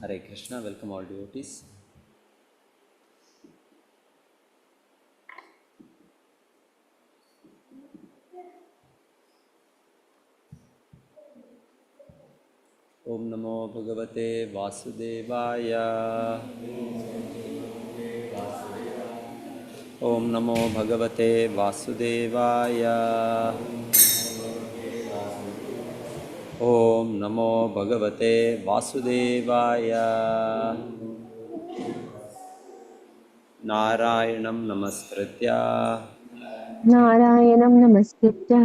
Hare Krishna, welcome all devotees. Om Namo Bhagavate Vasudevaya. Om Namo Bhagavate Vasudevaya. Om Namo Bhagavate Vasudevaya. Narayanam Namaskritya नारायणं नमस्कृत्य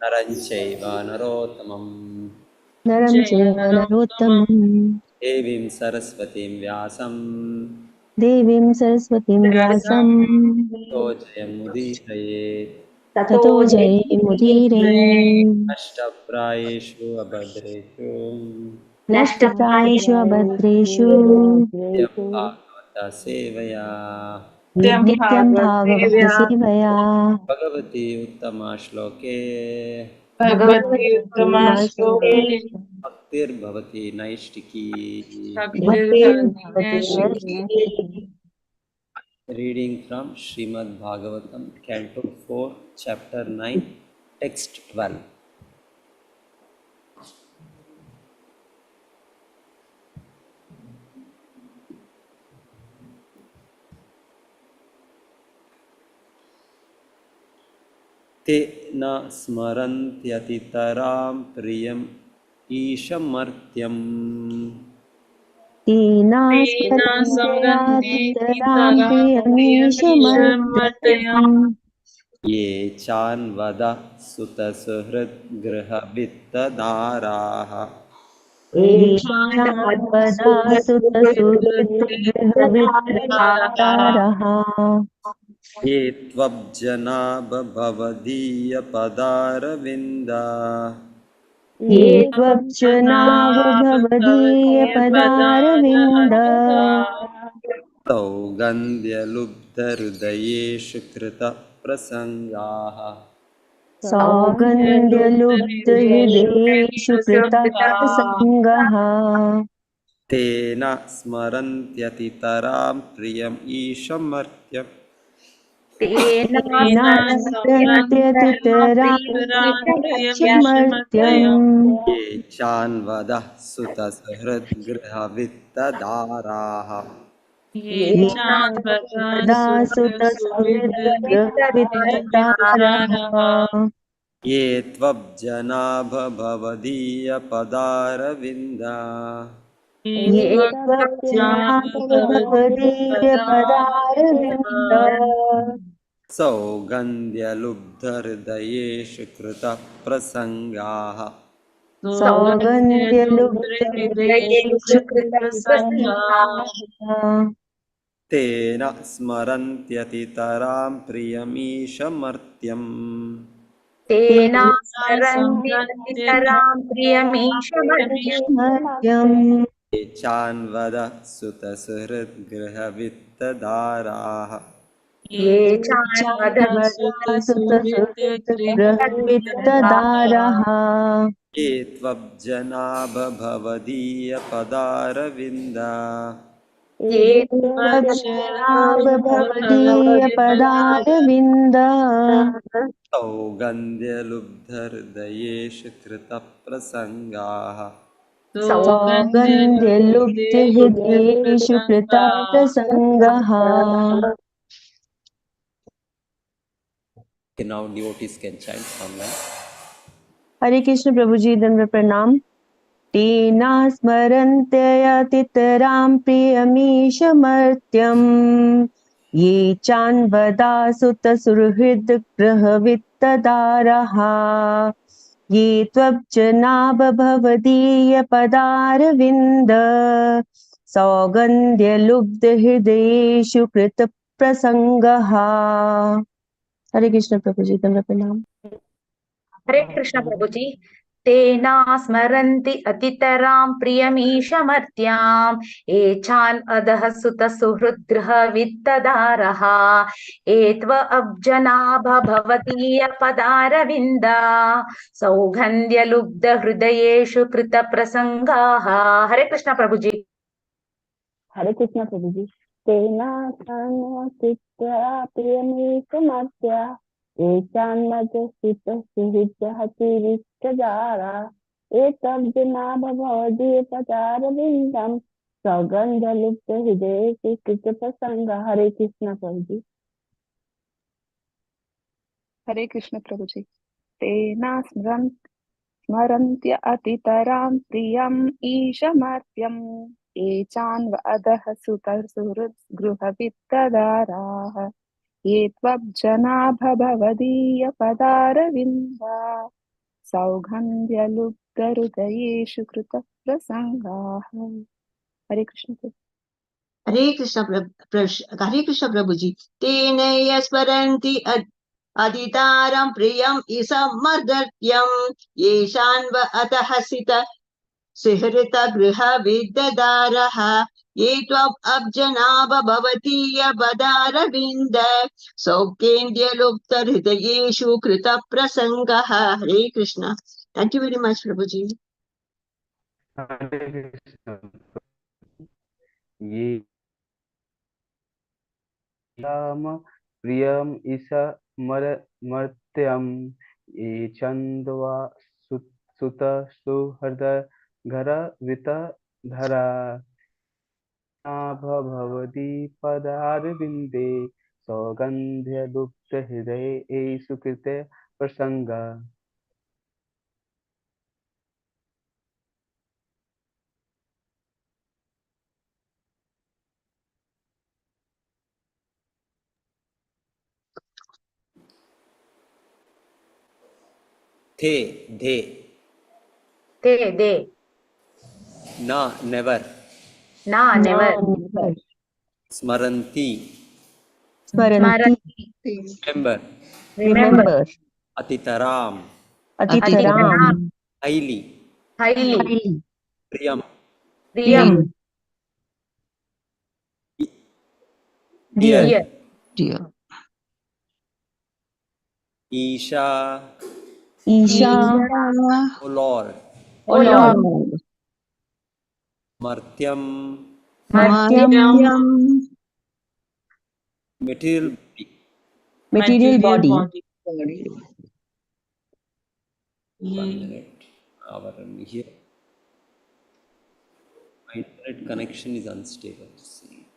Naranchaiva Narottamam नरं चैव नरोत्तमं Devim Saraswatim Vyasam देवीं सरस्वतीं व्यासं Tतो Jayamudiraye ततो जयमुदीरये Ashtaprayeshu Abhadreshu नष्टप्रायेषु अभद्रेषु Nityam Bhagavata Sevaya नित्यं भागवतसेवया Bhagavati Uttama Shloke भगवद्गीताश्लोके Bhaktir Bhavati Naishtiki. भक्तिर्भवति नैष्ठिकी। Reading from Srimad Bhagavatam, Canto 4, Chapter 9, Text 12. Te na smarantyatitaram priyam ishamartyam दीनास्मरन्त्यातितरां प्रियमीशमर्त्यम् ye chanvada sutasuhrid grihavittadaraha ईशानवदासुतसुहृद्गृहवित्रातारः ye tvabjana bhavadiyya padaravinda ये त्वब्जनावभवदीयपदारविन्द सौगन्ध्यलुब्धहृदयेषु कृतप्रसङ्गाः सौगन्ध्यलुब्धहृदयेषु कृतसङ्गः तेन स्मरन्त्यतितरां प्रियम् ईशमर्त्यम् तेन स्मरन्त्यतितरां प्रियमीशमर्त्यम् ये चान्वदः सुतसहृद्गृहवित्तदाराः ये चान्वदासुतसुहृद्गृहवित्तदारः ये त्वब्जनाभभवदीयपदारविन्दा ये त्वज्जनाभवदीयपदारविन्द सौगन्ध्यलुब्धहृदयेषु कृतप्रसङ्गाः सौगन्ध्यलुब्धहृदयेषु कृतप्रसङ्गाः तेन स्मरन्त्यतितरां प्रियमीशमर्त्यम् तेन स्मरन्त्यतितरां प्रियमीशमर्त्यम् ये चान्वदः सुतसुहृद्गृहवित्तदाराः ये चान्वदासुतसुहृद्गृहवित्तदारः ये त्वब्जनाभभवदीयपदारविन्दा ये त्वज्जनाभवदीयपदारविन्द सौगन्ध्यलुब्धहृदयेषु कृतप्रसङ्गाः सौगन्ध्यलुब्धहृदयेषु कृतप्रसङ्गः Now devotees can chant online. हरे कृष्ण प्रभु जी दंड प्रणाम। तेना स्मरन्त्ययतितरां प्रियमीशमर्त्यम् ये चान्वदासुतसुहृद्गृहवित्तदारः ये त्वब्जनाभवदीयपदारविन्द सौगन्ध्यलुब्धहृदयेषु कृतप्रसङ्गः। हरे कृष्ण प्रभु जी दंड प्रणाम। हरे कृष्ण प्रभु जी। तेना स्मरन्ति अतितरां प्रियमीशमर्त्यां ये चान् अधः सुतसुहृद्गृह वित्तदारः एत्व अब्जनाभ भवदीयपदारविन्दा सौगन्ध्यलुब्धहृदयेषु कृतप्रसङ्गाः। हरे कृष्ण प्रभु जी। Hare Krishna Prabhuji. Tena sanatitra priyamekamatya echan majasita suhijahati viskajara etab janabha bhavadi patara vindam sagandha lupta hide krita prasanga. Hare Krishna Prabhuji. Hare Krishna Prabhuji. Tena स्मरन्त्य अतितरां प्रियम् ईशमर्त्यम् एचान्व अधः सुतसुहृद्गृहवित्तदाराः ये त्वब्जनाभ भवदीयपदारविन्दा सौगन्ध्यलुब्धहृदयेषु कृतप्रसङ्गाः. हरे कृष्ण. हरे कृष्ण प्रभु जी. तेन स्मरन्ति अदितारं प्रियम् इसमर्दत्यम् येषान्व अतः सित सुहृत गृह विद्यदारः ये त्वम् अब्जनाभ भवतीय पदारविन्द सौकेन्द्यलुप्त हृदयेषु कृत प्रसङ्गः. Hare Krishna. Thank you very much Prabhu ji. Hare Krishna. ये राम प्रियम ईशमर्त्यम् ये चन्द्वा सुत सुहृद घर वित धरा भवदी पदारविन्दे सौगन्ध्य लुप्त हृदये सुकृत प्रसंग. थे they. They. Na never. Never. Smaranti Smaranti. remember. Remember. Atitaram Atitaram. highly. Highly. Priyam Priyam. dear. Dear. Isha Isha. O Lord. O Lord. Martyam Martyam. material Material body. 1 minute. Our here my internet connection is unstable. See.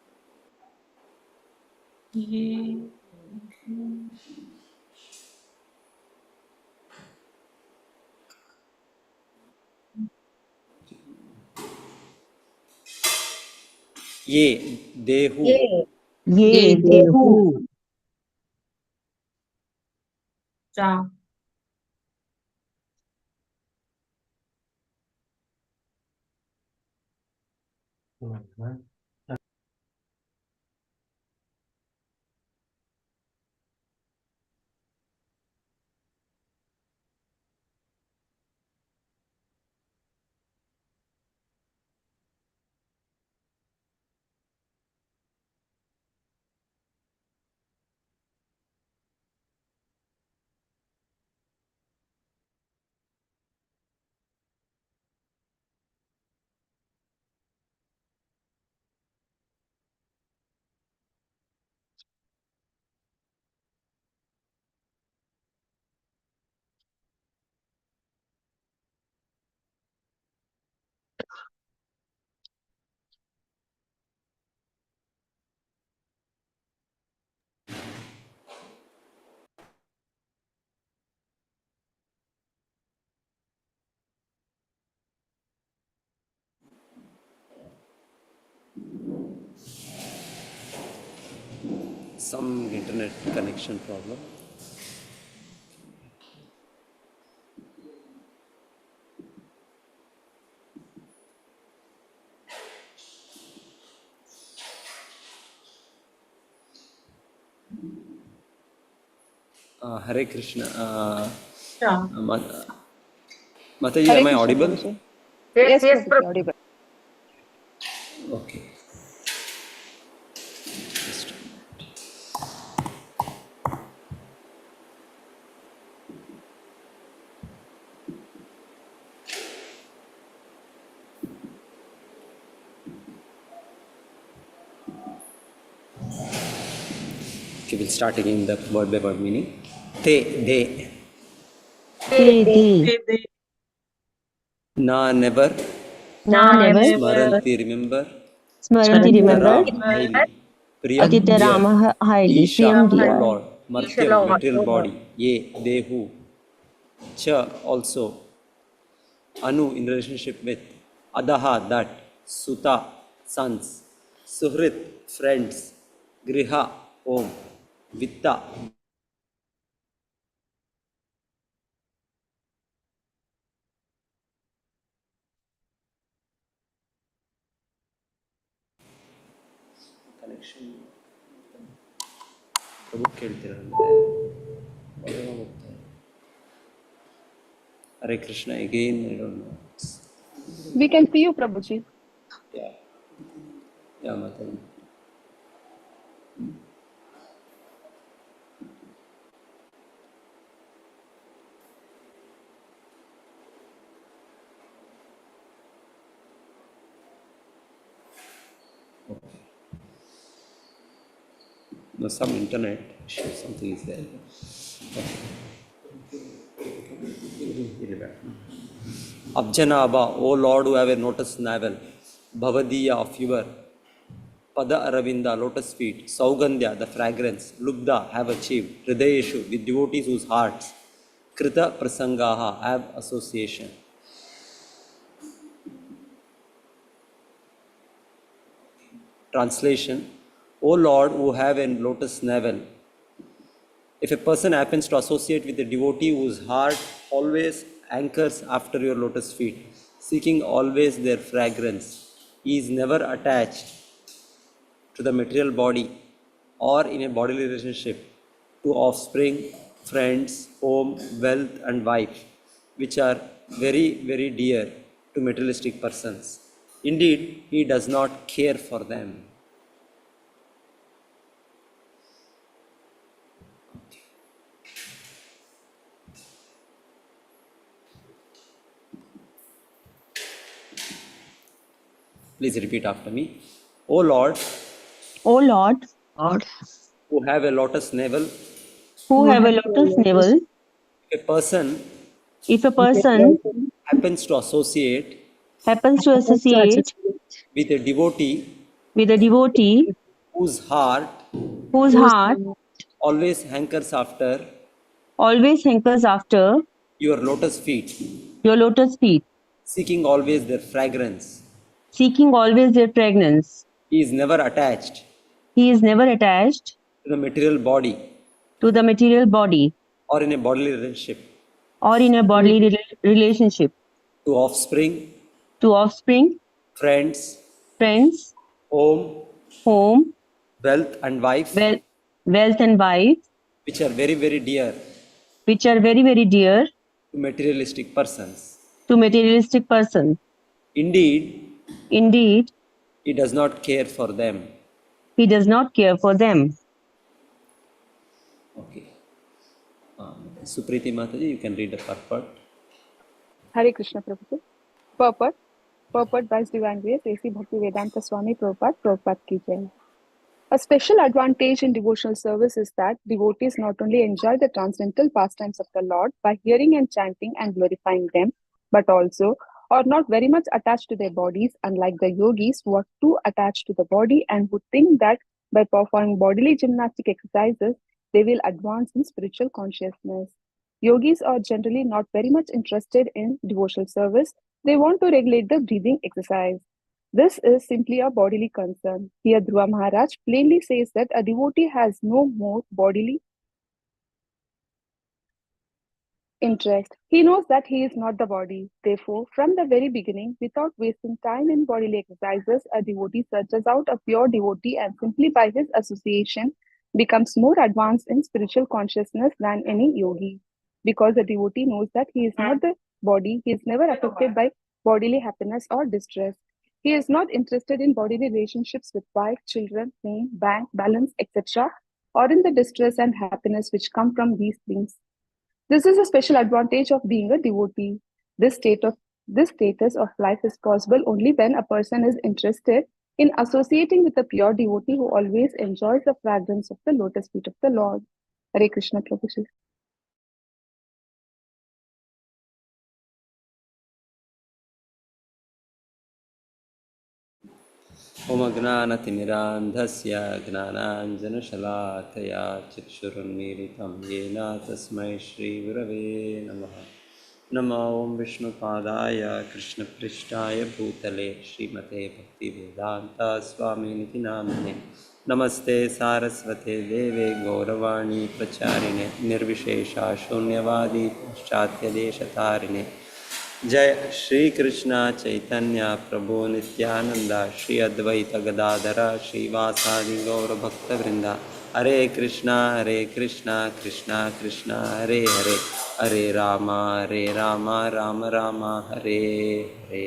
Ye dehu Ye dehu. some internet connection problem. Hare Krishna. Mataji, Hare am I Krishna audible? Prabhuji. Yes, Yes, yes, Prabhuji, Prabhu. audible. Okay. Just Okay, we'll start again the word by word meaning. Te, they. They. Na, never. Na never. Smaranti, remember. Smaranti remember. Ram, highly. Priyam, Aditya dear. Rama highly. Isha, Priyam O dear. Lord. Martyam, material body. Ye, they who. Cha, also. Anu, in relationship with. Adaha, that. Suta, sons. Suhrit, friends. Griha, home. Vitta, connection. Prabhu ಕೇಳ್ತಿರಲ್ಲ Hare Krishna again I don't know. We can see you, Prabhuji. Yeah, yeah, Mataji. No, some internet issue, something is there. Abjanaba, O Lord, who have a lotus navel, Bhavadiya of your Pada Aravinda, lotus feet, Saugandhya, the fragrance, Lubda, have achieved, Hridayeshu, with devotees whose hearts, Krita Prasangaha, have association. Translation: O Lord, who have a lotus navel, if a person happens to associate with a devotee whose heart always anchors after your lotus feet, seeking always their fragrance, he is never attached to the material body or in a bodily relationship to offspring, friends, home, wealth, and wife, which are very, very dear to materialistic persons. Indeed, he does not care for them. Please repeat after me. O Lord, O Lord, Lord. who have a lotus navel, who have a lotus navel, if a person if a person happens to associate happens to associate with a devotee with a devotee whose heart whose heart always hankers after always hankers after your lotus feet, your lotus feet, seeking always their fragrance, seeking always their fragrance, he is never attached he is never attached to the material body to the material body or in a bodily relationship or in a bodily relationship to offspring, to offspring, friends, friends, home, home, wealth, and wife, wealth and wife, which are very, very dear which are very, very dear to materialistic persons. to materialistic person. Indeed, Indeed, he does not care for them. he does not care for them. Okay. Supriti Mataji, you can read the purport. Hare Krishna, Prabhuji. Purport. Purport by His Divine Grace, A.C. Bhaktivedanta Swami Prabhupada, Prabhupada ki jai. A special advantage in devotional service is that devotees not only enjoy the transcendental pastimes of the Lord by hearing and chanting and glorifying them, but also are not very much attached to their bodies, unlike the yogis who are too attached to the body and who think that by performing bodily gymnastic exercises, they will advance in spiritual consciousness. Yogis are generally not very much interested in devotional service. They want to regulate the breathing exercise. This is simply a bodily concern. Here, Dhruva Maharaj plainly says that a devotee has no more bodily interest. He knows that he is not the body. Therefore, from the very beginning, without wasting time in bodily exercises, a devotee searches out a pure devotee and simply by his association becomes more advanced in spiritual consciousness than any yogi. Because the devotee knows that he is not the body, he is never affected by bodily happiness or distress. He is not interested in bodily relationships with wife, children, home, bank, balance, etc., or in the distress and happiness which come from these things. This is a special advantage of being a devotee. This status of life is possible only when a person is interested in associating with a pure devotee who always enjoys the fragrance of the lotus feet of the Lord. Hare Krishna, Prabhuji. ॐ अज्ञानतिमिरान्धस्य ज्ञानाञ्जनशलाकया चक्षुरुन्मीलितं येन तस्मै श्रीगुरवे नमः। नमो ॐ विष्णुपादाय कृष्णपृष्ठाय भूतले श्रीमते भक्तिवेदान्ता स्वामिनिति नामिने। नमस्ते सारस्वते देवे गौरवाणी प्रचारिणे निर्विशेषा शून्यवादी पाश्चात्यदेशतारिणे। जय श्री कृष्ण चैतन्य प्रभु नित्यानंद श्री अद्वैत गदाधर श्रीवासादि गौर भक्तवृंद। हरे कृष्णा कृष्णा कृष्णा हरे हरे, हरे राम राम राम हरे हरे।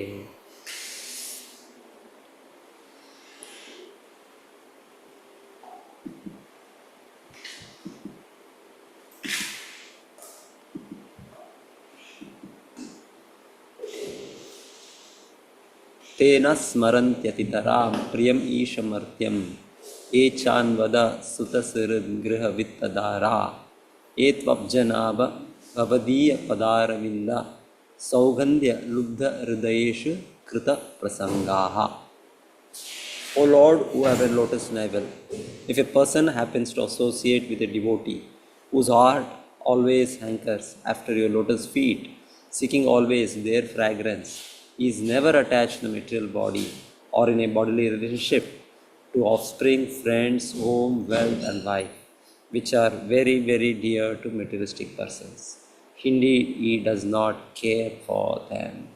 तेन स्मरन्त्यतितरां प्रियम् ईशमर्त्यं ये चान्वद सुतसिरगृहवित्तदारा ये त्वब्जनाभ भवदीयपदारविन्द सौगन्ध्यलुब्धहृदयेषु कृतप्रसङ्गाः। O Lord, who have a lotus navel, if a person happens to associate with a devotee whose heart always hankers after your lotus feet, seeking always their fragrance, he is never attached to the material body or in a bodily relationship to offspring, friends, home, wealth, and wife, which are very, very dear to materialistic persons. Indeed, he does not care for them.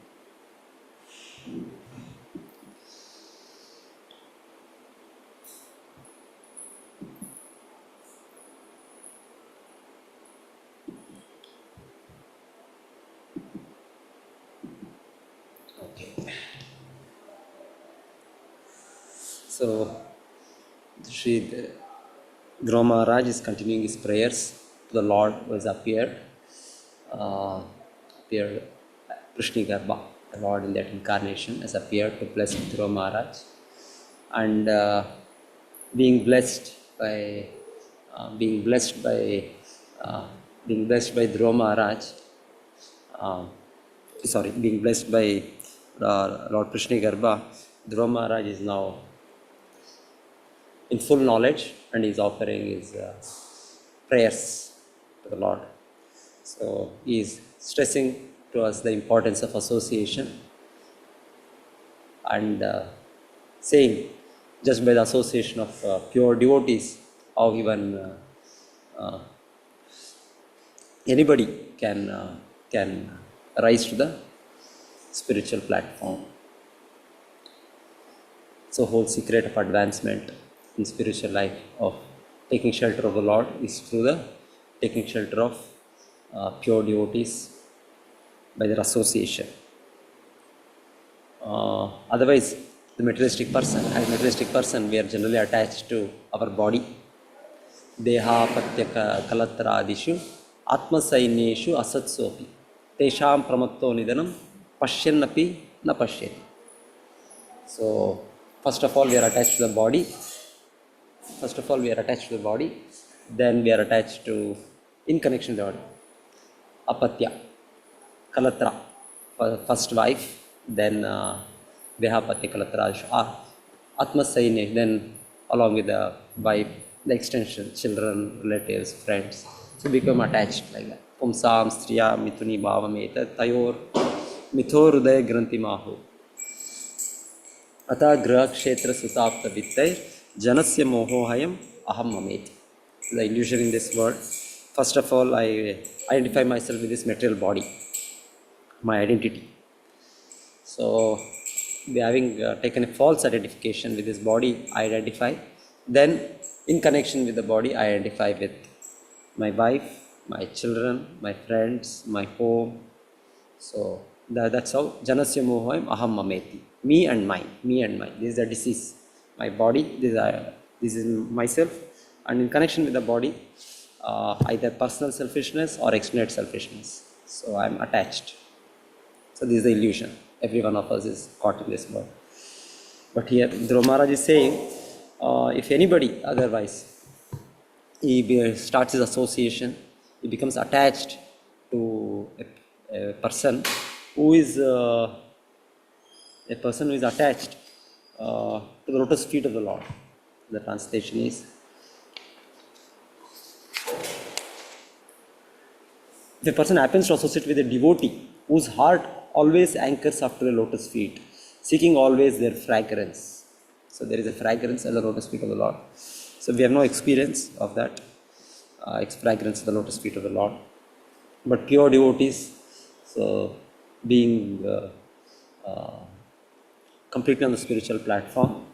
So, Sri Dhruva Maharaj is continuing his prayers to the Lord who has appeared Krishnigarbha. The Lord in that incarnation has appeared to bless Dhruva Maharaj, and being blessed by Dhruva Maharaj, being blessed by Lord Krishnigarbha, Dhruva Maharaj is now in full knowledge and is offering his prayers to the Lord. So he is stressing to us the importance of association and saying just by the association of pure devotees, how even anybody can rise to the spiritual platform. So whole secret of advancement in spiritual life of taking shelter of the Lord is through the taking shelter of pure devotees by their association. Otherwise, as a materialistic person, we are generally attached to our body. Deha patyaka kalatradishu atmasainyeshu asatsopi tesham pramatto nidanam pashyannapi na pashyati. So, first of all, we are attached to the body. Then we are attached to, in connection with the body, apatya, kalatra, first wife, then dehapatya kalatra, atmasainya, then along with the wife, the extension, children, relatives, friends. So become attached like that. Pumsam striya mituni bhavameta tayor mithorudaya granthi mahu. अतः ग्रह क्षेत्र सुताप्त वित्तै जनस्य मोहोहयम aham mameti. The illusion in this world. First of all, I identify myself with this material body, my identity. So, having taken a false identification with this body, I identify. Then, in connection with the body, I identify with my wife, my children, my friends, my home. So, that's how janasya mohoyam aham mameti. Me and mine. This is a disease. My body, this is myself. And in connection with the body, either personal selfishness or extended selfishness. So I am attached. So this is the illusion. Every one of us is caught in this world. But here Dhruva Maharaj is saying, if anybody otherwise, he starts his association, he becomes attached to a person who is attached to the lotus feet of the Lord. The translation is, if a person happens to associate with a devotee whose heart always anchors after the lotus feet, seeking always their fragrance. So there is a fragrance at the lotus feet of the Lord. So we have no experience of that fragrance at the lotus feet of the Lord. But pure devotees, so being completely on the spiritual platform,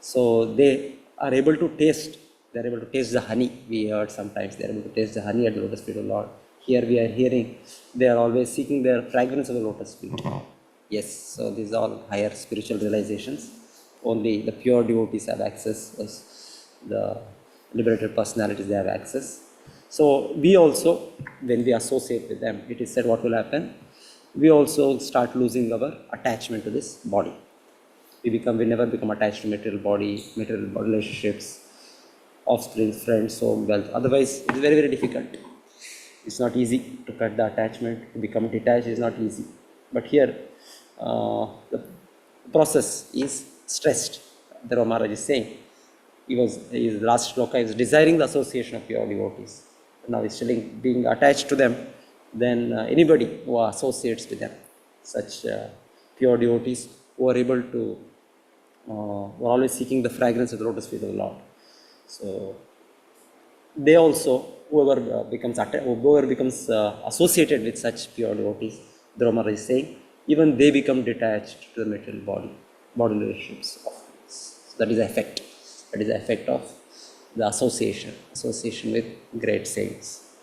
so they are able to taste. They are able to taste the honey. We heard sometimes they are able to taste the honey at the lotus feet of the Lord. Here we are hearing they are always seeking their fragrance of the lotus feet. Yes, so these are all higher spiritual realizations. Only the pure devotees have access, as the liberated personalities, they have access. So we also, when we associate with them, it is said what will happen? We also start losing our attachment to this body. We never become attached to material body relationships, offspring, friends, home, wealth. Otherwise, it is very, very difficult. It's not easy to cut the attachment, to become detached is not easy. But here, the process is stressed. The Maharaj is saying, his last shloka is desiring the association of pure devotees. Now he's telling, being attached to them, then anybody who associates with them, such pure devotees who are able to, who are always seeking the fragrance of the lotus feet of the Lord. So they also, whoever becomes associated with such pure devotees, the Maharaj is saying, even they become detached to the material body relationships. So that is the effect. That is the effect of the association with great saints.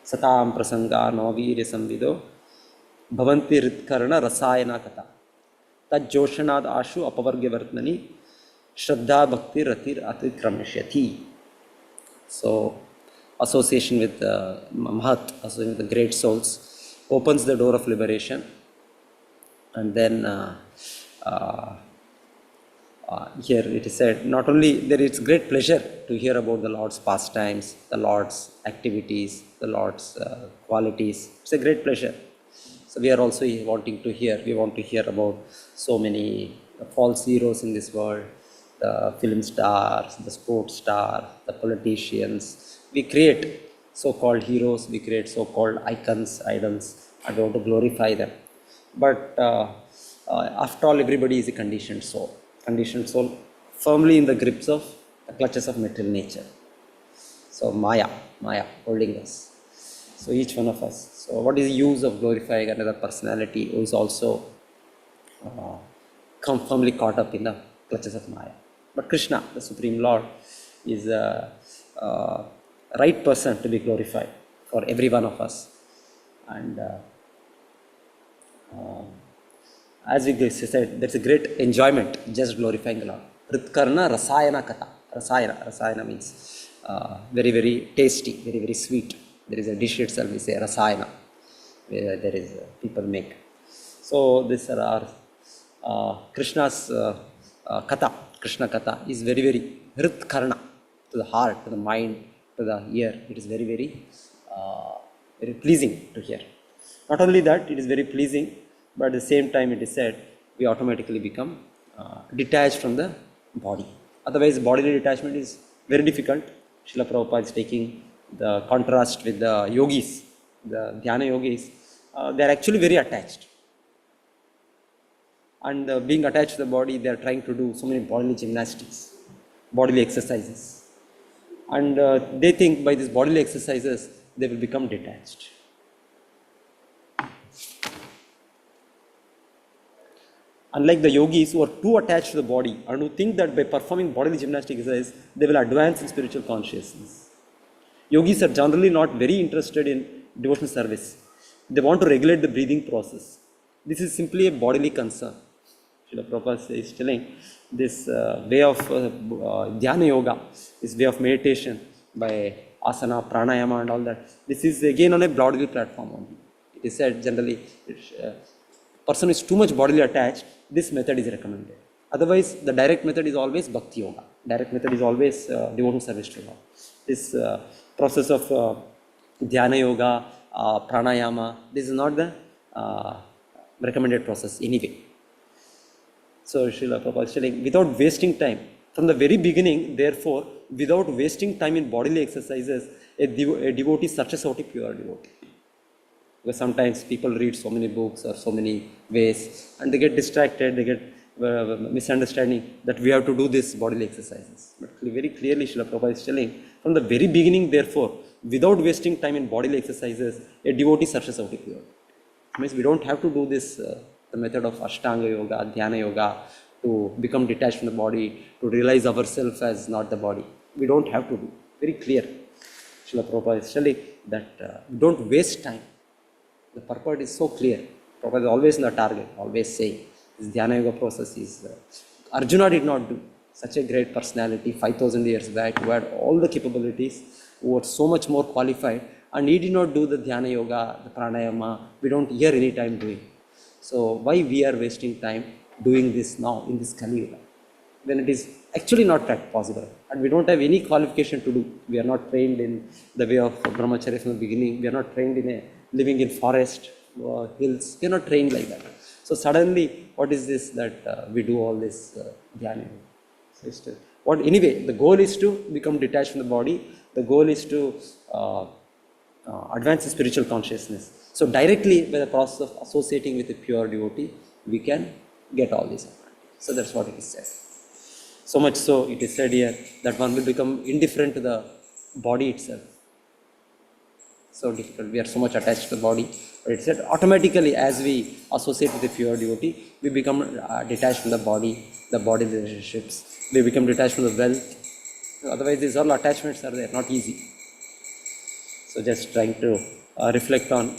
Satam prasanga navavirya samvido bhavanti ritkarna rasayana kata tad joshanad ashu apavargyavartnani shraddha bhakti ratir atikrameshyati. So association with Mahat, association with the great souls, opens the door of liberation. And then here it is said, not only there is great pleasure to hear about the Lord's pastimes, the Lord's activities, the Lord's qualities. It's a great pleasure. So we are also wanting to hear. We want to hear about so many false heroes in this world, the film stars, the sports stars, the politicians. We create so-called heroes, we create so-called icons, idols, and we want to glorify them. But after all, everybody is a conditioned soul firmly in the grips of the clutches of material nature. So Maya holding us. So each one of us. So what is the use of glorifying another personality who is also firmly caught up in the clutches of Maya? But Krishna, the Supreme Lord, is a right person to be glorified for every one of us. And as we said, there's a great enjoyment just glorifying the Lord. Ritkarna rasayana kata. Rasayana means very, very tasty, very, very sweet. There is a dish itself, we say rasayana, where there is people make. So these are our Krishna's kata. Krishna kata is very, very ritkarna, to the heart, to the mind, to the ear. It is very, very, very pleasing to hear. Not only that, it is very pleasing, but at the same time it is said, we automatically become detached from the body. Otherwise, bodily detachment is very difficult. Srila Prabhupada is taking the contrast with the yogis, the dhyana yogis. They are actually very attached. And being attached to the body, they are trying to do so many bodily gymnastics, bodily exercises. And they think by these bodily exercises, they will become detached. Unlike the yogis who are too attached to the body and who think that by performing bodily gymnastic exercise, they will advance in spiritual consciousness. Yogis are generally not very interested in devotional service. They want to regulate the breathing process. This is simply a bodily concern. Srila Prabhupada is telling this way of dhyana yoga, this way of meditation by asana, pranayama and all that. This is again on a bodily platform only. It is said generally, person is too much bodily attached, this method is recommended. Otherwise, the direct method is always Bhakti Yoga. Direct method is always devotional service to Lord. This process of Dhyana Yoga, Pranayama, this is not the recommended process anyway. So Srila Prabhupada is telling, without wasting time, from the very beginning, therefore, without wasting time in bodily exercises, a devotee searches out a pure devotee. Because sometimes people read so many books or so many ways and they get distracted, they get misunderstanding that we have to do this bodily exercises. But very clearly Srila Prabhupada is telling, from the very beginning, therefore, without wasting time in bodily exercises, a devotee searches out a pure. It means we don't have to do this, the method of Ashtanga Yoga, Dhyana Yoga, to become detached from the body, to realize ourselves as not the body. We don't have to do. Very clear. Srila Prabhupada is telling that don't waste time. The purport is so clear. Prabhupada is always in the target, always saying this Dhyana Yoga process is. Arjuna did not do. Such a great personality 5000 years back who had all the capabilities, who was so much more qualified, and he did not do the Dhyana Yoga, the Pranayama. We don't hear any time doing. So why we are wasting time doing this now in this Kali Yuga, when it is actually not possible and we don't have any qualification to do. We are not trained in the way of Brahmacharya from the beginning. We are not trained in living in forest, hills. We are not trained like that. So suddenly, what is this that we do all this Dhyana? Anyway, the goal is to become detached from the body. The goal is to advance the spiritual consciousness. So directly by the process of associating with a pure devotee, we can get all these advantages. So that's what it is said. So much so, it is said here that one will become indifferent to the body itself. So difficult. We are so much attached to the body. But it said automatically as we associate with a pure devotee, we become detached from the body relationships. We become detached from the wealth. Otherwise, these all attachments are there, not easy. So just trying to reflect on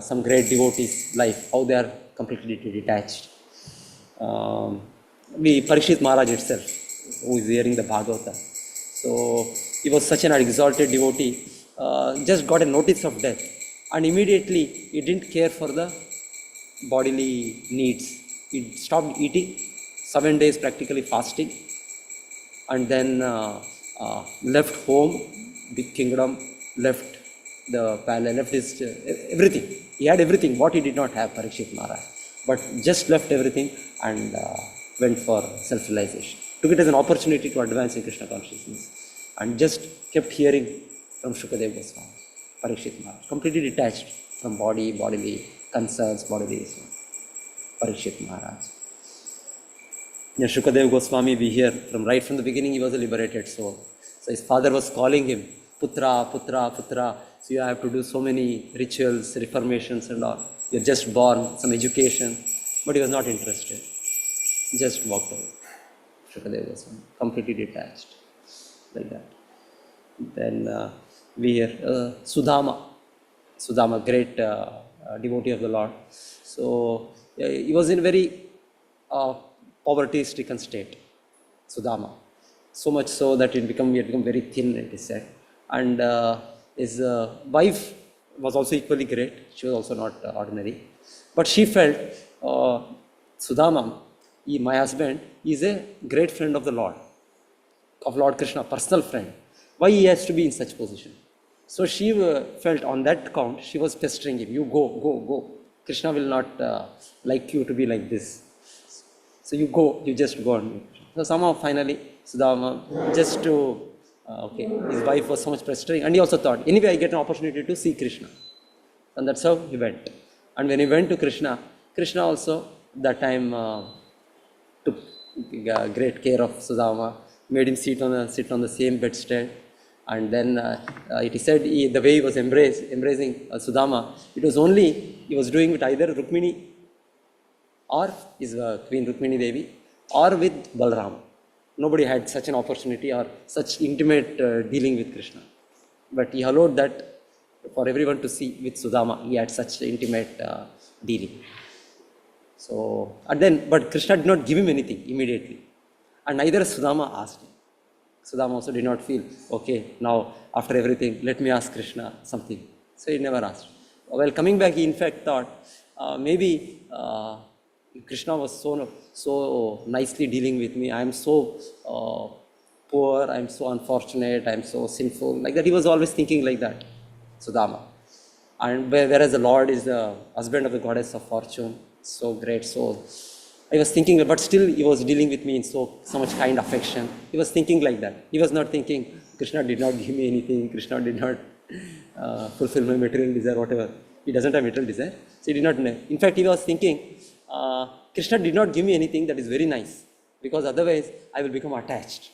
some great devotees' life, how they are completely detached. Parikshit Maharaj itself, who is hearing the Bhagavatam. So he was such an exalted devotee, just got a notice of death, and immediately he didn't care for the bodily needs. He stopped eating, 7 days practically fasting, and then left home, big kingdom, left the palace, left his everything. He had everything, what he did not have, Parikshit Maharaj. But just left everything and went for self-realization. Took it as an opportunity to advance in Krishna consciousness and just kept hearing from Shukadeva Goswami, Parikshit Maharaj, completely detached from bodily concerns, bodily Parikshit Maharaj. Shukadeva Goswami, we hear right from the beginning, he was a liberated soul. So his father was calling him, Putra, Putra, Putra. So you have to do so many rituals, reformations and all. You're just born, some education. But he was not interested. He just walked away. Shukadeva Goswami, completely detached. Like that. Then we hear Sudama, great devotee of the Lord. So he was in very poverty-stricken state, Sudama. So much so that he had become very thin, it is said. And his wife was also equally great. She was also not ordinary. But she felt, Sudama, my husband, is a great friend of the Lord, of Lord Krishna, personal friend. Why he has to be in such position? So she felt on that count, she was pestering him. You go. Krishna will not like you to be like this. So you go, you just go on. So somehow finally, Sudama, just to, his wife was so much pestering, and he also thought, anyway, I get an opportunity to see Krishna. And that's how he went. And when he went to Krishna, Krishna also that time took great care of Sudama, made him sit on the same bedstead. And then it is said the way he was embracing Sudama, it was only he was doing with either Rukmini or his Queen Rukmini Devi or with Balram. Nobody had such an opportunity or such intimate dealing with Krishna. But he allowed that for everyone to see with Sudama. He had such intimate dealing. So, but Krishna did not give him anything immediately. And neither Sudama asked him. Sudama also did not feel, okay, now after everything, let me ask Krishna something. So he never asked. While coming back, he in fact thought, maybe Krishna was so nicely dealing with me. I am so poor, I am so unfortunate, I am so sinful. Like that, he was always thinking like that, Sudama. And whereas the Lord is the husband of the goddess of fortune, so great. So I was thinking, but still he was dealing with me in so much kind affection. He was thinking like that. He was not thinking, Krishna did not give me anything, Krishna did not fulfill my material desire, whatever. He doesn't have material desire. So he did not know. In fact, he was thinking, Krishna did not give me anything that is very nice, because otherwise I will become attached.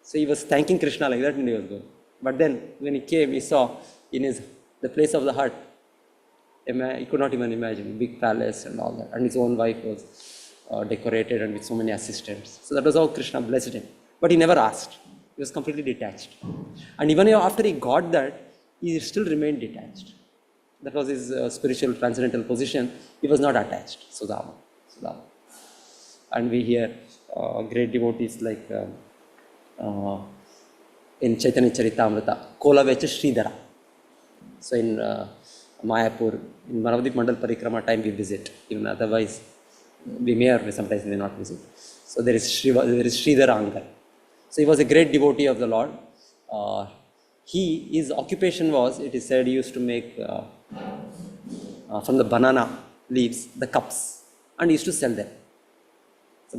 So he was thanking Krishna like that and he was going. But then when he came, he saw in the place of the hut, he could not even imagine, big palace and all that. And his own wife was decorated and with so many assistants. So that was how Krishna blessed him. But he never asked. He was completely detached. And even after he got that, he still remained detached. That was his spiritual transcendental position. He was not attached. Sudama. And we hear great devotees like in Chaitanya Charitamrita, Kolavecha Sridhara. So in Mayapur, in Manavadip Mandal Parikrama time we visit. Even otherwise, we may or sometimes we may not visit. So there is Sridhara Angal. So he was a great devotee of the Lord. His occupation was, it is said, he used to make from the banana leaves the cups and he used to sell them. So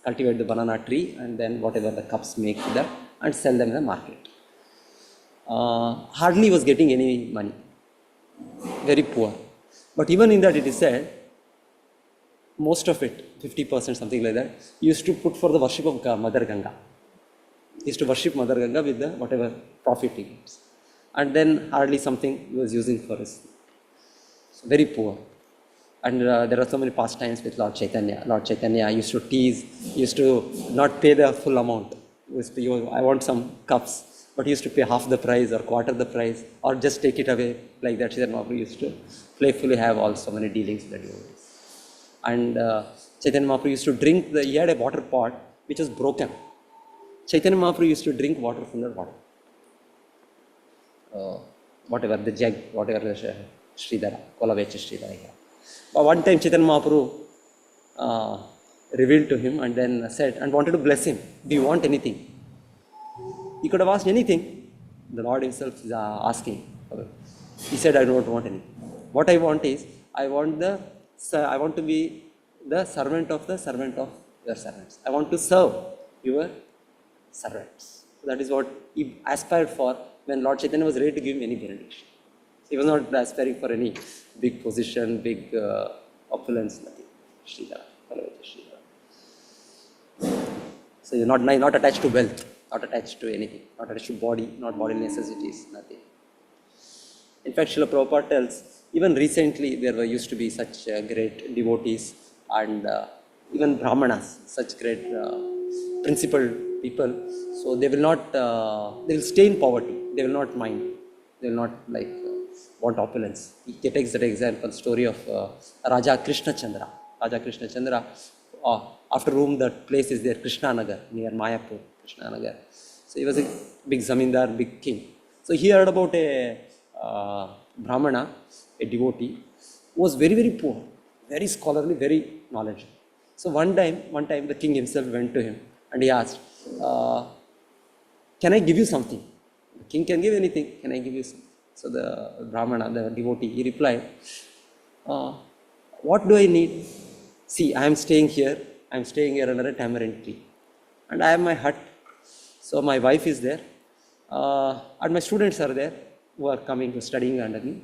cultivate the banana tree and then whatever the cups make that and sell them in the market. Hardly was getting any money. Very poor. But even in that it is said, most of it, 50%, something like that, he used to put for the worship of Mother Ganga. He used to worship Mother Ganga with the whatever profit he gets. And then hardly something he was using for his. So very poor. And there are so many pastimes with Lord Chaitanya. Lord Chaitanya used to tease, used to not pay the full amount. I want some cups, but he used to pay half the price or quarter the price or just take it away like that. Chaitanya Mahaprabhu used to playfully have so many dealings with the devotees. And Chaitanya Mahaprabhu used to drink, he had a water pot which was broken. Chaitanya Mahaprabhu used to drink water from the water. Whatever the jug, whatever the Sridhara, Kolavecha Sridhara. But one time Chaitanya Mahaprabhu revealed to him and then said and wanted to bless him. Do you want anything? He could have asked anything. The Lord himself is asking. He said, I don't want anything. What I want is, I want to be the servant of your servants. I want to serve your servants. That is what he aspired for when Lord Chaitanya was ready to give him any benediction. He was not aspiring for any big position, big opulence, nothing. Sridhara. So you're not attached to wealth, not attached to anything, not attached to body, not body necessities, nothing. In fact, Srila Prabhupada tells, even recently there used to be such great devotees and even Brahmanas, such great principled people. So they will stay in poverty. They will not mind. They will not want opulence. He takes that example, story of Raja Krishna Chandra. Raja Krishna Chandra, after whom that place is there, Krishna Nagar, near Mayapur, Krishna Nagar. So he was a big zamindar, big king. So he heard about a Brahmana, a devotee, who was very, very poor, very scholarly, very knowledgeable. So one time the king himself went to him and he asked, can I give you something? The king can give anything, can I give you something? So the Brahmana, the devotee, he replied, what do I need? See, I am staying here under a tamarind tree. And I have my hut. So my wife is there. And my students are there who are coming to studying under me.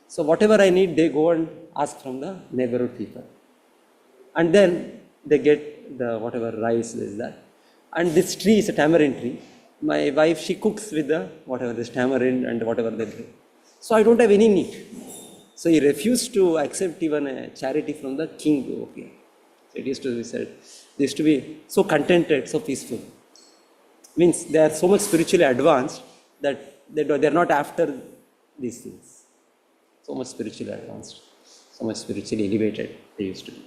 So whatever I need, they go and ask from the neighborhood people. And then they get the whatever rice is that. And this tree is a tamarind tree. My wife, she cooks with this tamarind and whatever they bring. So I don't have any need. So he refused to accept even a charity from the king. Okay. So it used to be said, they used to be so contented, so peaceful. Means they are so much spiritually advanced that they are not after these things. So much spiritually advanced, so much spiritually elevated they used to be.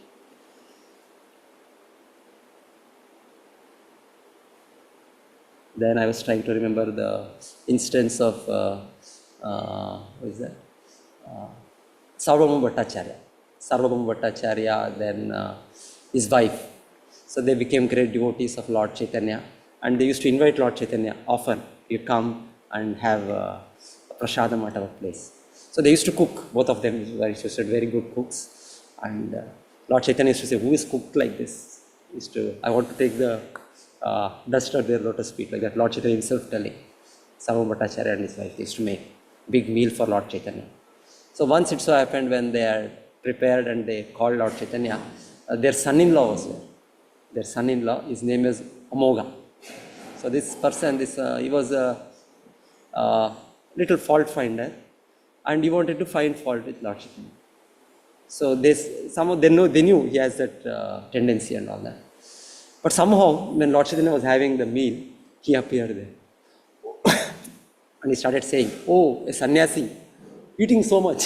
Then I was trying to remember the instance of, what is that? Sarvabhauma Bhattacharya. Sarvabhauma Bhattacharya, then his wife. So they became great devotees of Lord Chaitanya, and they used to invite Lord Chaitanya often. You come and have prasadam at our place. So they used to cook. Both of them were very good cooks. And Lord Chaitanya used to say, "Who is cooked like this?" He used to, "I want to take the dust at their lotus feet," like that. Lord Chaitanya himself telling. Sarvabhauma Bhattacharya and his wife used to make big meal for Lord Chaitanya. So once it so happened when they had prepared and they called Lord Chaitanya, their son-in-law was there. Their son-in-law, his name is Amoga. So this person, he was a little fault finder, and he wanted to find fault with Lord Chaitanya. So they knew he has that tendency and all that. But somehow, when Lord Chaitanya was having the meal, he appeared there. And he started saying, "Oh, a sannyasi, eating so much."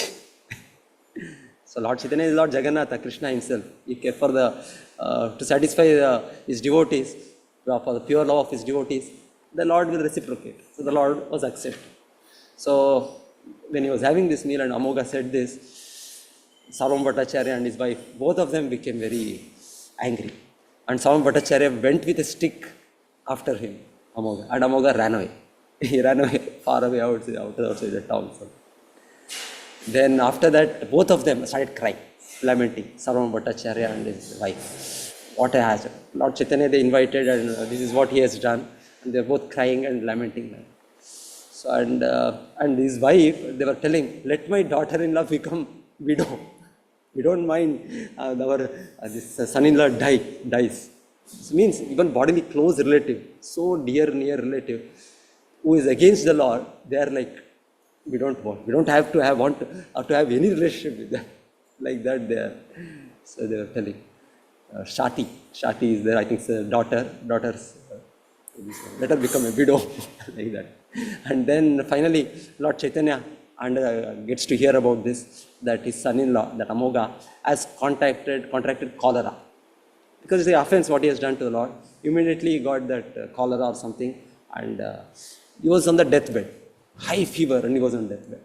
So Lord Chaitanya is Lord Jagannatha, Krishna himself. He came for to satisfy his devotees, for the pure love of his devotees, the Lord will reciprocate. So the Lord was accepted. So when he was having this meal and Amoga said this, Sarvabhauma Bhattacharya and his wife, both of them became very angry. And Sarvabhauma Bhattacharya went with a stick after him, Amoga, and Amoga ran away. He ran away far away outside the town. So then after that, both of them started crying, lamenting, Sarvabhauma Bhattacharya and his wife. What a hazard. Lord Chaitanya they invited, and this is what he has done. And they're both crying and lamenting. So and his wife, they were telling, "Let my daughter-in-law become widow. We don't mind this son-in-law dies." This means even bodily close relative, so dear near relative, who is against the Lord, they are like, we don't have to have any relationship with them. Like that they are. So they were telling. Shati is there, I think it's a daughter's, let her become a widow, like that. And then finally, Lord Chaitanya gets to hear about this, that his son-in-law, that Amoga, has contracted cholera. Because it's the offense what he has done to the Lord. Immediately he got that cholera or something, and he was on the deathbed, high fever, and he was on deathbed.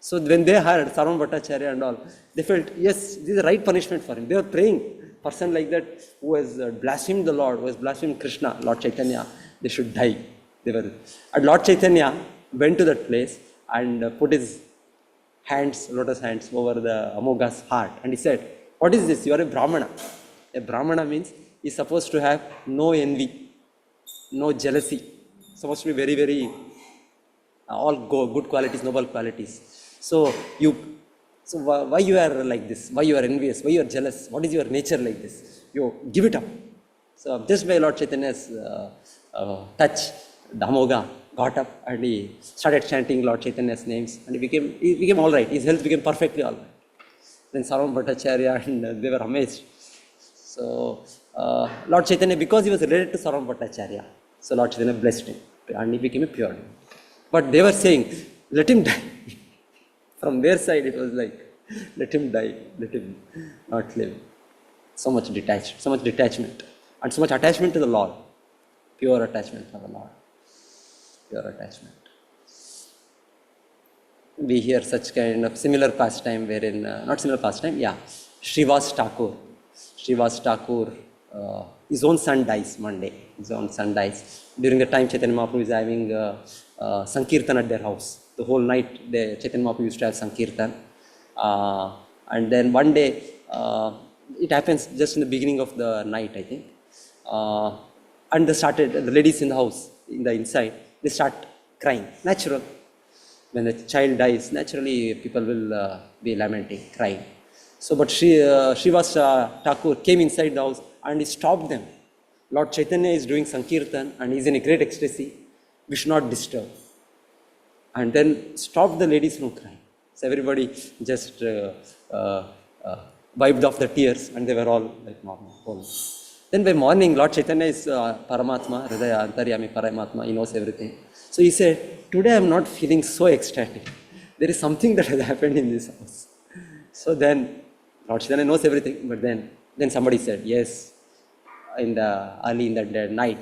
So when they heard Sarvabhauma Bhattacharya and all, they felt, yes, this is the right punishment for him. They were praying, person like that who has blasphemed the Lord, who has blasphemed Krishna, Lord Chaitanya, they should die. And Lord Chaitanya went to that place and put his lotus hands over the Amoga's heart, and he said, "What is this? You are a Brahmana." A Brahmana means he's supposed to have no envy, no jealousy, supposed to be very, very all good qualities, noble qualities. So why you are like this? Why you are envious? Why you are jealous? What is your nature like this? You give it up. So just by Lord Chaitanya's touch, the Amoga got up and he started chanting Lord Chaitanya's names, and he became all right. His health became perfectly all right. Then Sarvabhauma Bhattacharya and they were amazed. So Lord Chaitanya, because he was related to Sarvabhauma Bhattacharya, so Lord Chaitanya blessed him and he became a pure devotee. But they were saying, let him die. From their side it was like, let him die, let him not live. So much detachment, and so much attachment to the Lord. Pure attachment for the Lord. Pure attachment. We hear such kind of similar pastime wherein, not similar pastime, Srivas Thakur, his own son dies one day. During the time Chaitanya Mahaprabhu is having Sankirtan at their house. The whole night Chaitanya Mahaprabhu used to have Sankirtan. And then one day, it happens just in the beginning of the night, I think. And the ladies in the house, inside, they start crying. Natural. When the child dies, naturally people will be lamenting, crying. So, but Srivas Thakur came inside the house and he stopped them. Lord Chaitanya is doing Sankirtan and he is in a great ecstasy. We should not disturb. And then stopped the ladies from crying. So everybody just wiped off the tears and they were all like normal. Then by morning, Lord Chaitanya is Paramatma, Hridaya Antaryami Paramatma, he knows everything. So he said, today I am not feeling so ecstatic. There is something that has happened in this house. So then, Lord Chaitanya knows everything, but then somebody said, yes, early in the night,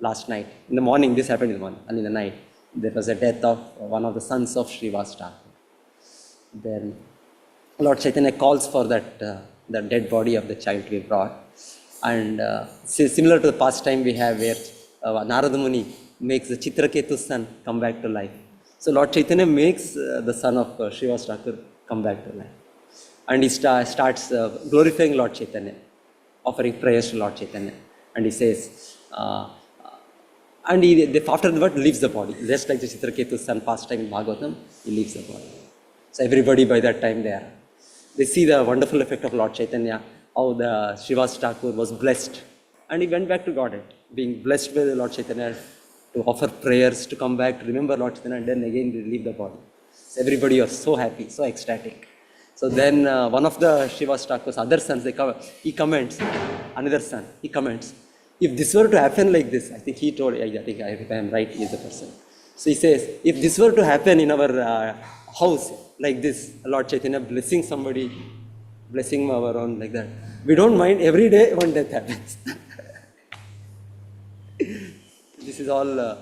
last night, in the morning, this happened in the morning, early in the night, there was a death of one of the sons of Srivas Thakur. Then Lord Chaitanya calls for the dead body of the child to be brought. And similar to the past time we have where Narada Muni makes the Chitraketu's son come back to life. So Lord Chaitanya makes the son of Srivas Thakur come back to life. And he starts glorifying Lord Chaitanya, offering prayers to Lord Chaitanya. And he says, and after that leaves the body. Just like the Chitraketu's son past time in Bhagavatam, he leaves the body. So everybody by that time they see the wonderful effect of Lord Chaitanya, how the Srivas Thakur was blessed. And he went back to Godhead, being blessed by the Lord Chaitanya to offer prayers, to come back, to remember Lord Chaitanya, and then again leave the body. So everybody was so happy, so ecstatic. So then one of the Srivas Thakur's other sons, he comments, another son, he comments, if this were to happen like this, I think he told, if I am right, he is the person. So he says, if this were to happen in our house like this, Lord Chaitanya blessing somebody, blessing our own like that, we don't mind, every day one death happens. This is all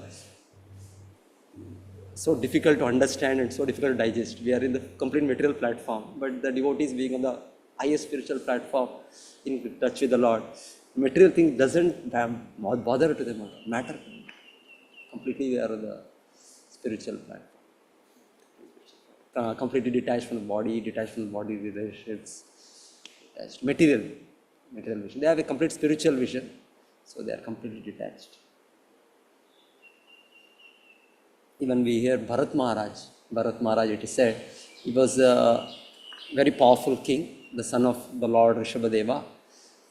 so difficult to understand and so difficult to digest. We are in the complete material platform, but the devotees being on the highest spiritual platform, in touch with the Lord, material thing doesn't bother to them, matter. Completely we are on the spiritual platform. Completely detached from the body relationships, detached. Material vision. They have a complete spiritual vision, so they are completely detached. Even we hear Bharat Maharaj, it is said, he was a very powerful king, the son of the Lord Rishabhadeva,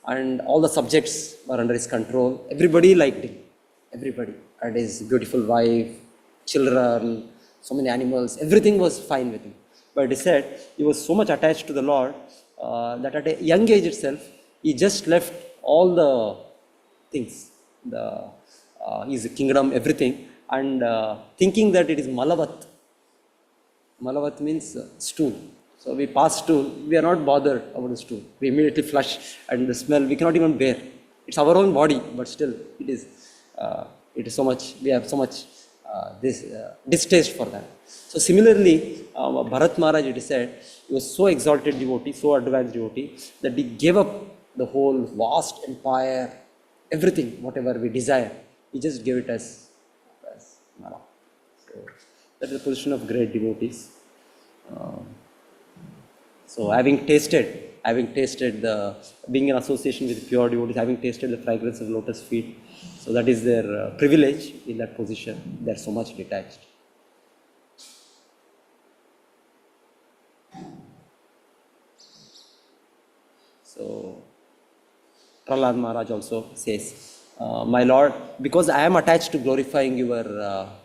and all the subjects were under his control. Everybody liked him, everybody, and his beautiful wife, children, so many animals, everything was fine with him. But it is said, he was so much attached to the Lord that at a young age itself, he just left all the things, his kingdom, everything, and thinking that it is Malavat. Malavat means stool. So we pass stool, we are not bothered about the stool. We immediately flush, and the smell we cannot even bear. It's our own body, but still it is so much, we have so much distaste for that. So similarly, Bharat Maharaj, it is said, he was so exalted devotee, so advanced devotee, that he gave up the whole vast empire, everything, whatever we desire, he just gave it as Mara. So that is the position of great devotees. So having tasted the being in association with pure devotees, having tasted the fragrance of lotus feet, so that is their privilege in that position. They are so much detached. So Prahlad Maharaj also says, my Lord, because I am attached to glorifying your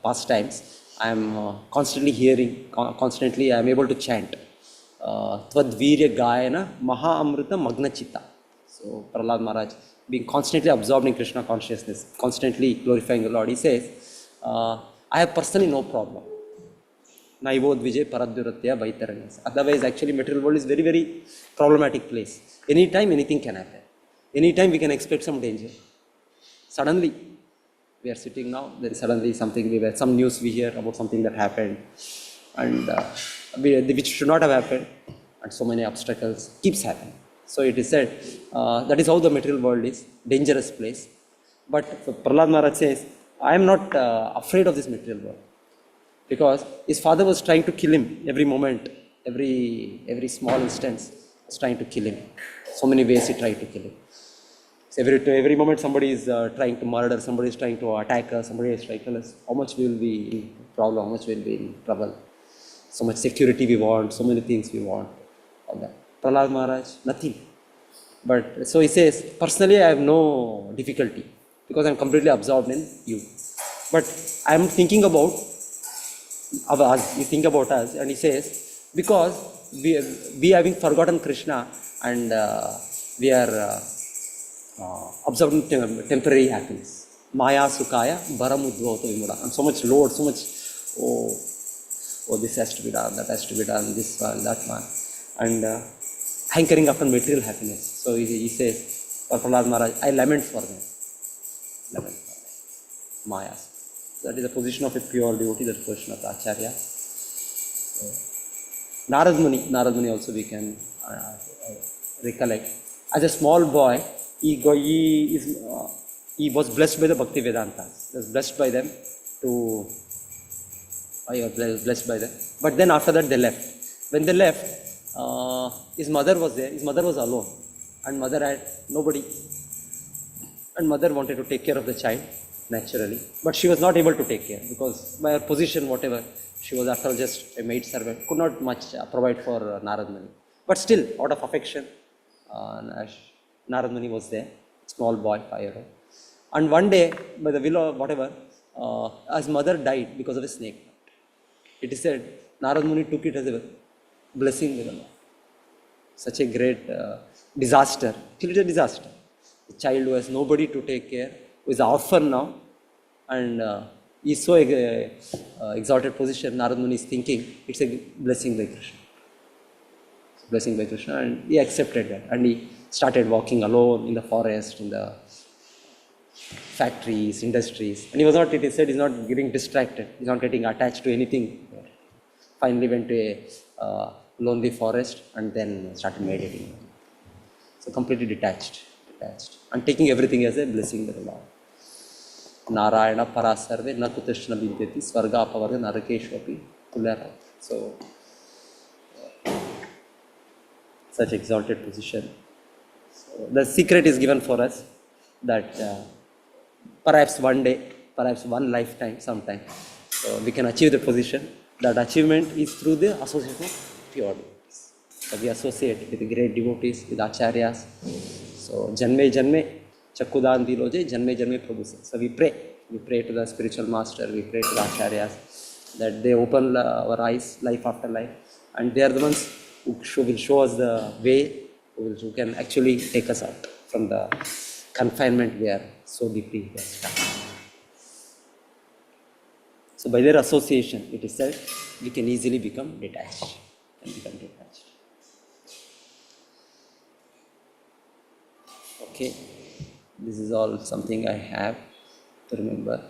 pastimes, I am constantly hearing, constantly I am able to chant. Tvad-virya gayana maha amrita magna chitta. So Prahlad Maharaj, being constantly absorbed in Krishna consciousness, constantly glorifying the Lord, he says, I have personally no problem. Naivod Vijay Paradhuratya Vaitaranyas. Otherwise, actually, material world is very, very problematic place. Anytime, anything can happen. Anytime we can expect some danger. Suddenly, we are sitting now, there is suddenly something, some news we hear about something that happened, and which should not have happened, and so many obstacles keeps happening. So it is said, that is how the material world is, dangerous place. But Prahlad Maharaj says, I am not afraid of this material world. Because his father was trying to kill him every moment, every small instance was trying to kill him. So many ways he tried to kill him. So every moment somebody is trying to murder, somebody is trying to attack us, somebody is trying to kill us. How much we will be in problem, how much we will be in trouble. So much security we want, so many things we want. All that. Prahlad Maharaj, nothing. But so he says, personally I have no difficulty because I am completely absorbed in you. But I am thinking about us, you think about us, and he says, because we having forgotten Krishna and we are absorbed in temporary happiness. Maya Sukaya Baramudvoto Vimuda. And so much load, so much, this has to be done, that has to be done, this one, that one. And hankering after material happiness. So he says, Prahlad Maharaj, I lament for them. Lament for them. Mayas. That is the position of a pure devotee, that is the position of the Acharya. So, Narad Muni also we can recollect. As a small boy, he was blessed by the Bhakti Vedantas. He was blessed by them to I was blessed by them. But then after that they left. When they left, his mother was there. His mother was alone, and mother had nobody. And mother wanted to take care of the child naturally, but she was not able to take care because by her position, whatever, she was after all just a maid servant, could not much provide for Narad Muni. But still, out of affection, Narad Muni was there, small boy, 5-year-old. And one day, by the will of whatever, his mother died because of a snake. It is said Narad Muni took it as a blessing with Allah. Such a great disaster. Actually, it is a disaster. The child who has nobody to take care, who is an orphan now, and he is so exalted position. Narad Muni is thinking it's a blessing by Krishna. It's a blessing by Krishna, and he accepted that. And he started walking alone in the forest, in the factories, industries. And he was not, it is said, he's not getting distracted. He's not getting attached to anything. Finally went to a lonely forest and then started meditating. So completely detached, and taking everything as a blessing by the Lord. Narayana parasarve na kutashna vidyati svarga apavarga narakeshvapi kulara. So such exalted position. So the secret is given for us that perhaps one day, perhaps one lifetime, sometime, we can achieve the position. That achievement is through the association of pure devotees. So we associate with the great devotees, with acharyas. So janme janme chakudan diloje, janme janme prabhu. So we pray to the spiritual master, we pray to the acharyas that they open our eyes life after life, and they are the ones who will show us the way, who can actually take us out from the confinement we are so deeply stuck. So by their association, it is said, we can easily become detached. Okay, this is all something I have to remember.